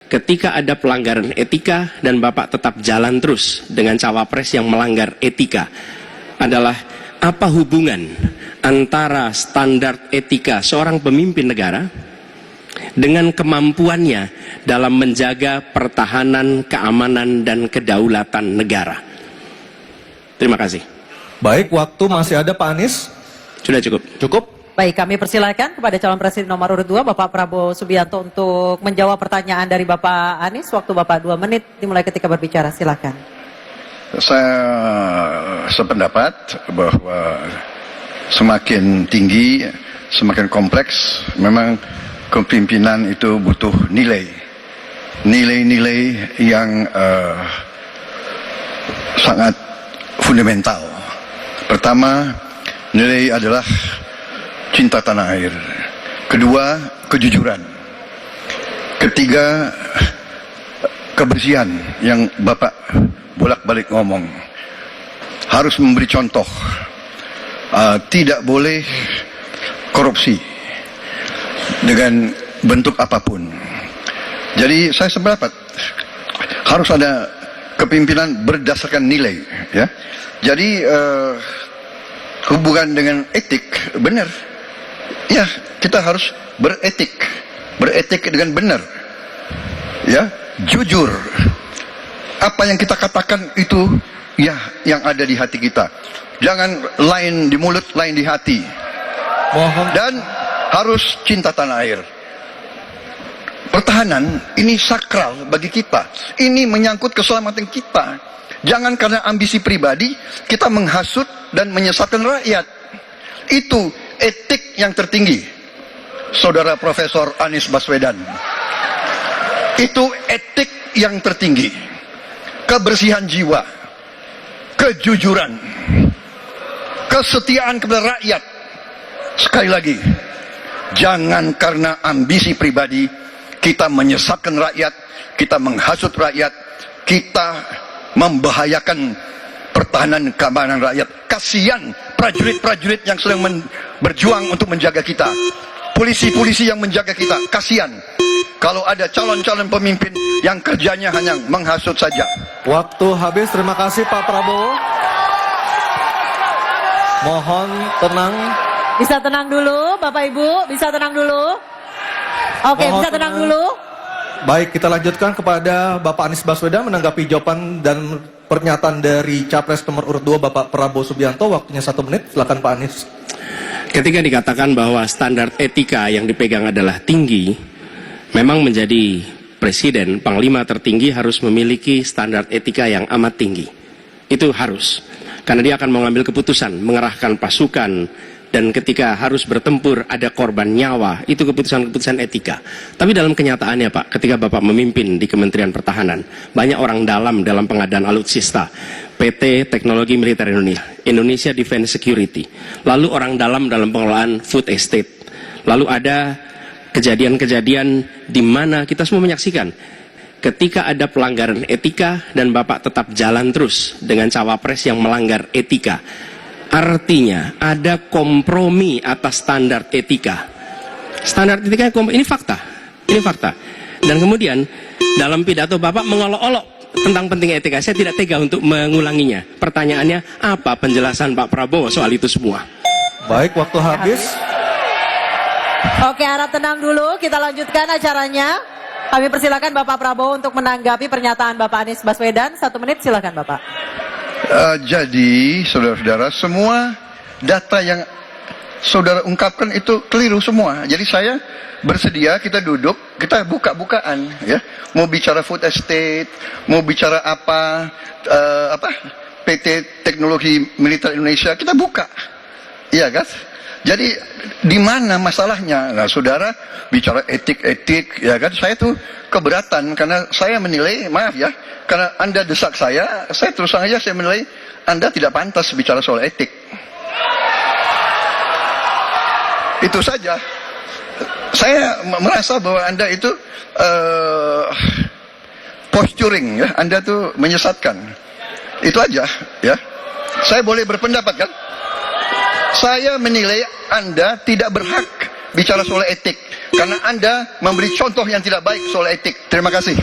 ketika ada pelanggaran etika dan Bapak tetap jalan terus dengan cawapres yang melanggar etika, adalah apa hubungan antara standar etika seorang pemimpin negara dengan kemampuannya dalam menjaga pertahanan, keamanan, dan kedaulatan negara. Terima kasih. Baik, waktu masih ada Pak Anies. Sudah cukup. Cukup. Baik, kami persilakan kepada calon presiden nomor urut 2, Bapak Prabowo Subianto, untuk menjawab pertanyaan dari Bapak Anies. Waktu Bapak 2 menit dimulai ketika berbicara, silakan. Saya sependapat bahwa semakin tinggi, semakin kompleks, memang kepemimpinan itu butuh nilai-nilai yang sangat fundamental. Pertama, nilai adalah cinta tanah air. Kedua, kejujuran. Ketiga, kebersihan yang Bapak bolak-balik ngomong. Harus memberi contoh. Tidak boleh korupsi dengan bentuk apapun. Jadi saya sependapat harus ada kepemimpinan berdasarkan nilai, ya. Jadi hubungan dengan etik benar. Ya, kita harus beretik dengan benar. Ya, jujur. Apa yang kita katakan itu ya yang ada di hati kita. Jangan lain di mulut, lain di hati. Mohon. Dan harus cinta tanah air. Pertahanan ini sakral bagi kita. Ini menyangkut keselamatan kita. Jangan karena ambisi pribadi kita menghasut dan menyesatkan rakyat. Itu etik yang tertinggi, Saudara Profesor Anies Baswedan. Itu etik yang tertinggi. Kebersihan jiwa, kejujuran, kesetiaan kepada rakyat. Sekali lagi, jangan karena ambisi pribadi kita menyesatkan rakyat, kita menghasut rakyat, kita membahayakan pertahanan keamanan rakyat. Kasihan prajurit-prajurit yang sedang berjuang untuk menjaga kita, polisi-polisi yang menjaga kita. Kasihan kalau ada calon-calon pemimpin yang kerjanya hanya menghasut saja. Waktu habis, terima kasih Pak Prabowo. Mohon tenang. Bisa tenang dulu, Bapak Ibu, bisa tenang dulu. Oke, Mohon bisa tenang dulu. Baik, kita lanjutkan kepada Bapak Anies Baswedan menanggapi jawaban dan pernyataan dari Capres nomor urut 2 Bapak Prabowo Subianto. Waktunya 1 menit, silakan Pak Anies. Ketika dikatakan bahwa standar etika yang dipegang adalah tinggi, memang menjadi presiden, panglima tertinggi harus memiliki standar etika yang amat tinggi. Itu harus. Karena dia akan mengambil keputusan, mengerahkan pasukan, dan ketika harus bertempur ada korban nyawa, itu keputusan-keputusan etika. Tapi dalam kenyataannya Pak, ketika Bapak memimpin di Kementerian Pertahanan, banyak orang dalam pengadaan alutsista, PT Teknologi Militer Indonesia, Indonesia Defense Security, lalu orang dalam pengelolaan food estate, lalu ada kejadian-kejadian di mana kita semua menyaksikan ketika ada pelanggaran etika dan Bapak tetap jalan terus dengan cawapres yang melanggar etika. Artinya ada kompromi atas standar etika. Standar etika ini fakta. Ini fakta. Dan kemudian dalam pidato Bapak mengolok-olok tentang pentingnya etika. Saya tidak tega untuk mengulanginya. Pertanyaannya, apa penjelasan Pak Prabowo soal itu semua? Baik, waktu habis. Oke, harap tenang dulu, kita lanjutkan acaranya. Kami persilakan Bapak Prabowo untuk menanggapi pernyataan Bapak Anies Baswedan. 1 menit, silakan Bapak. Jadi, saudara-saudara, semua data yang saudara ungkapkan itu keliru semua. Jadi saya bersedia, kita duduk, kita buka-bukaan, ya. Mau bicara food estate, mau bicara apa, PT Teknologi Militer Indonesia, kita buka, iya kan? Jadi di mana masalahnya? Nah, saudara bicara etik-etik, ya kan? Saya tuh keberatan karena saya menilai, maaf ya, karena Anda desak saya terus terang aja saya menilai Anda tidak pantas bicara soal etik. Itu saja. Saya merasa bahwa Anda itu posturing, ya. Anda tuh menyesatkan. Itu aja, ya. Saya boleh berpendapat kan? Saya menilai Anda tidak berhak bicara soal etik. Karena Anda memberi contoh yang tidak baik soal etik. Terima kasih.